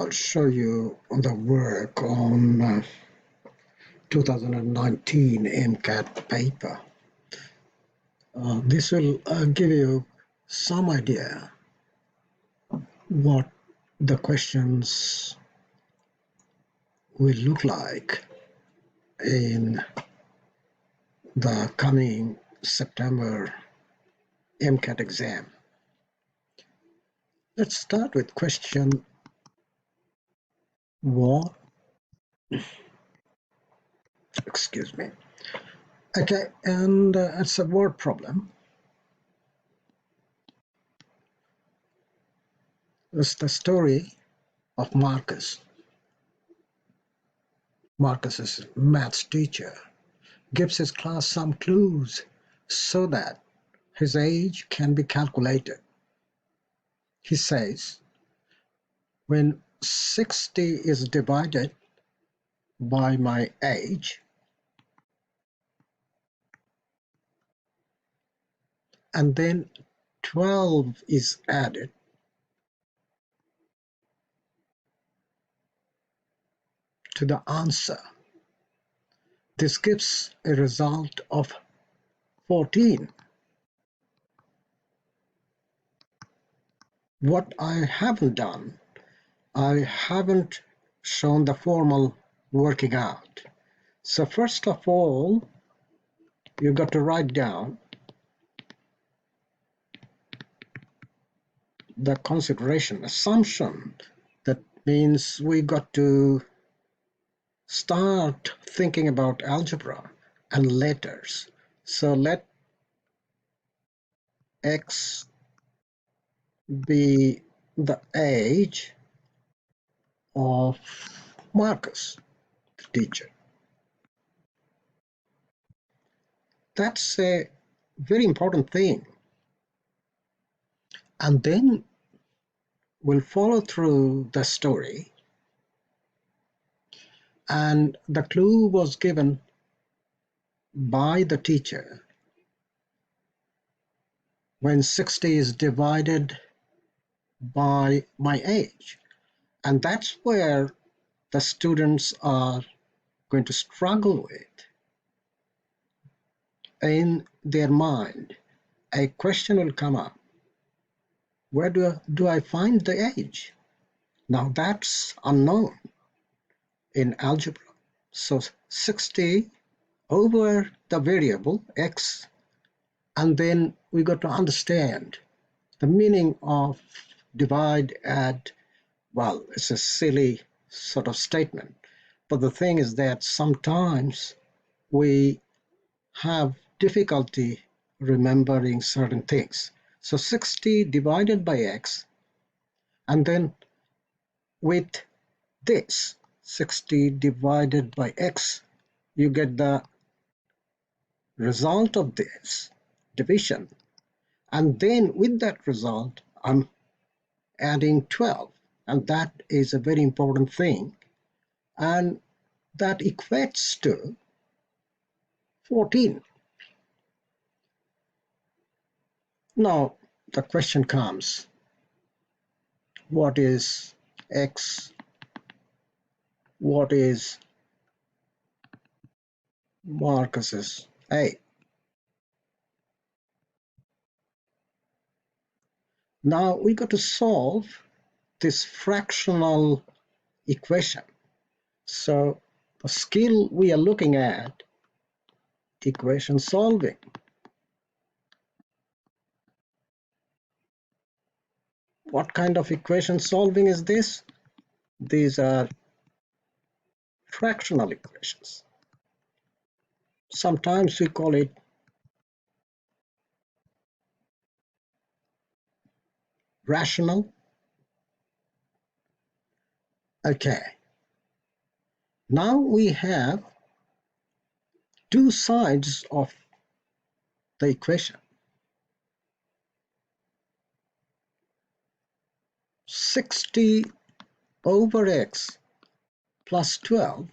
I'll show you the work on 2019 MCAT paper. This will give you some idea what the questions will look like in the coming September MCAT exam. Let's start with question 1. Excuse me. Okay, and it's a word problem. It's the story of Marcus. Marcus is a maths teacher, gives his class some clues so that his age can be calculated. He says, when 60 is divided by my age, and then 12 is added, to the answer, this gives a result of 14. What I haven't done, I haven't shown the formal working out. So first of all, you got to write down the consideration assumption. That means we got to start thinking about algebra and letters. So let X be the age of Marcus, the teacher. That's a very important thing. And then we'll follow through the story. And the clue was given by the teacher when 60 is divided by my age. And that's where the students are going to struggle with. In their mind, a question will come up. Where do I find the age? Now that's unknown in algebra. So 60 over the variable x, and then we got to understand the meaning of divide, add. Well, it's a silly sort of statement, but the thing is that sometimes we have difficulty remembering certain things. So 60 divided by x, and then with this 60 divided by x, you get the result of this division, and then with that result I'm adding 12, and that is a very important thing, and that equates to 14. Now the question comes, what is x? What is Marcus's age? Now we got to solve this fractional equation. So the skill we are looking at, equation solving. What kind of equation solving is this? These are fractional equations. Sometimes we call it rational. Okay. Now we have two sides of the equation. 60 over x plus 12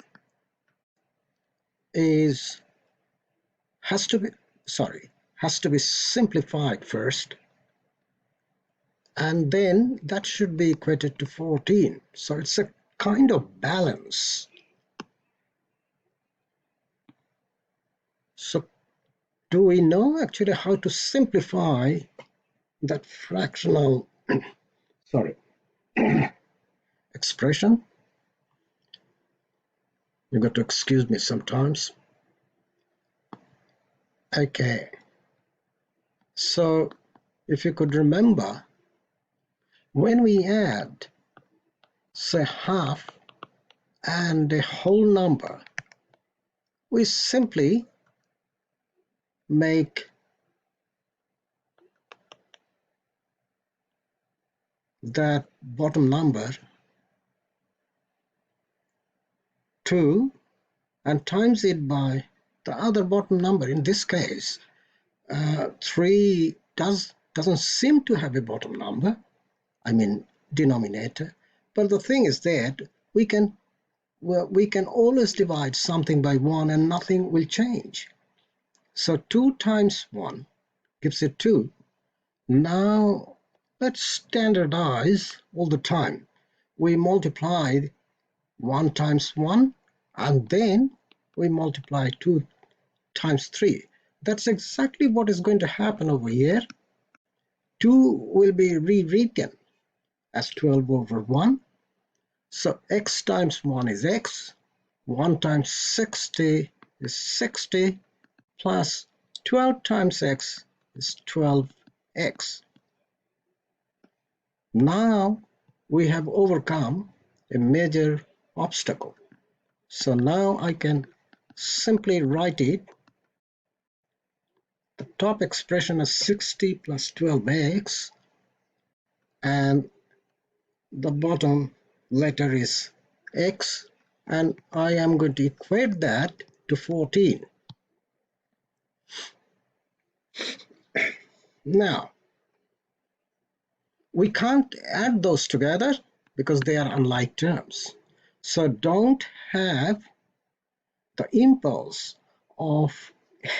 has to be simplified first, and then that should be equated to 14. So it's a kind of balance. So do we know actually how to simplify that fractional sorry expression? You got to excuse me sometimes. Okay, so if you could remember, when we add say half and a whole number, we simply make that bottom number 2 and times it by the other bottom number. In this case, 3 doesn't seem to have a bottom number, I mean denominator, but the thing is that we can always divide something by 1 and nothing will change. So 2 times 1 gives it 2. Now let's standardize all the time. We multiply 1 times 1 and then we multiply 2 times 3. That's exactly what is going to happen over here. 2 will be rewritten as 12 over 1. So x times 1 is x. 1 times 60 is 60 plus 12 times x is 12x. Now we have overcome a major obstacle. So now I can simply write it. The top expression is 60 plus 12x, and the bottom letter is x, and I am going to equate that to 14. Now, we can't add those together because they are unlike terms. So don't have the impulse of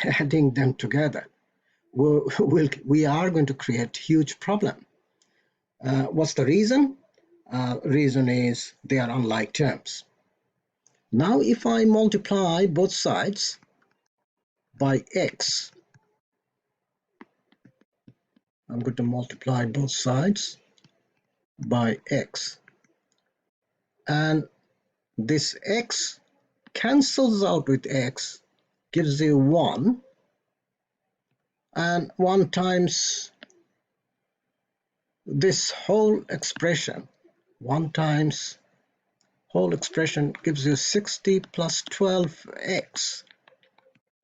adding them together. We are going to create huge problem. What's the reason? Reason is they are unlike terms. Now if I multiply both sides by x, I'm going to multiply both sides by x, and this x cancels out with x, gives you 1, and 1 times this whole expression, 1 times whole expression gives you 60 plus 12x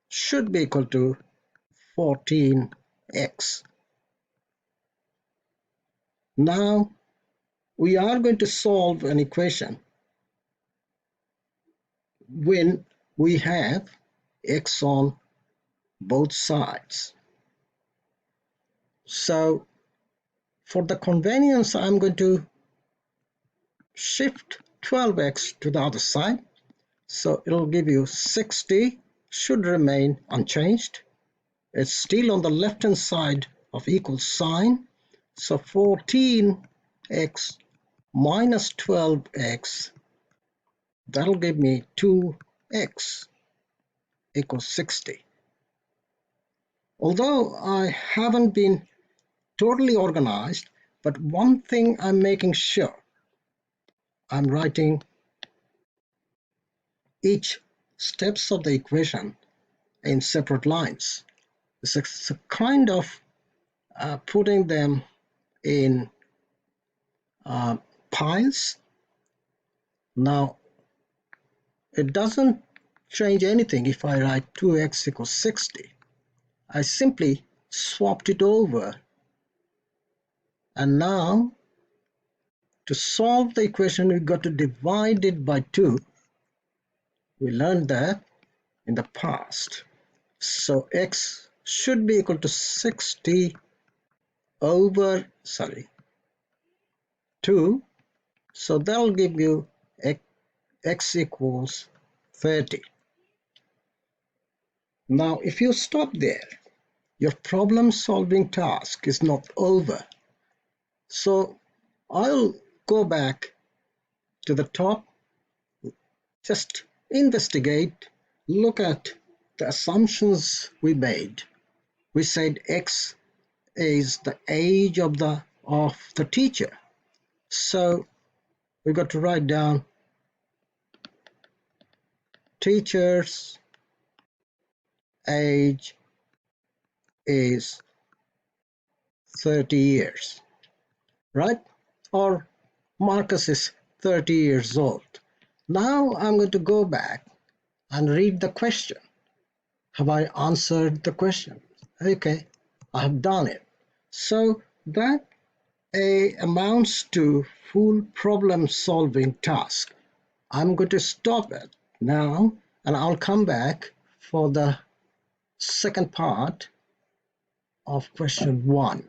should be equal to 14x. Now we are going to solve an equation when we have x on both sides. So for the convenience, I'm going to shift 12x to the other side. So it'll give you 60, should remain unchanged. It's still on the left hand side of equal sign. So 14x minus 12x, that'll give me 2x equals 60. Although I haven't been totally organized, but one thing I'm making sure, I'm writing each steps of the equation in separate lines. It's a kind of putting them in piles. Now it doesn't change anything if I write 2x equals 60. I simply swapped it over, and now to solve the equation we got to divide it by 2. We learned that in the past. So x should be equal to 60 over 2. So that'll give you x equals 30. Now if you stop there, your problem solving task is not over. So I'll go back to the top, just investigate, look at the assumptions we made. We said X is the age of the teacher. So we got to write down teacher's age is 30 years, right? Or Marcus is 30 years old. Now I'm going to go back and read the question. Have I answered the question? Okay, I have done it. So that amounts to full problem solving task. I'm going to stop it now and I'll come back for the second part of question 1.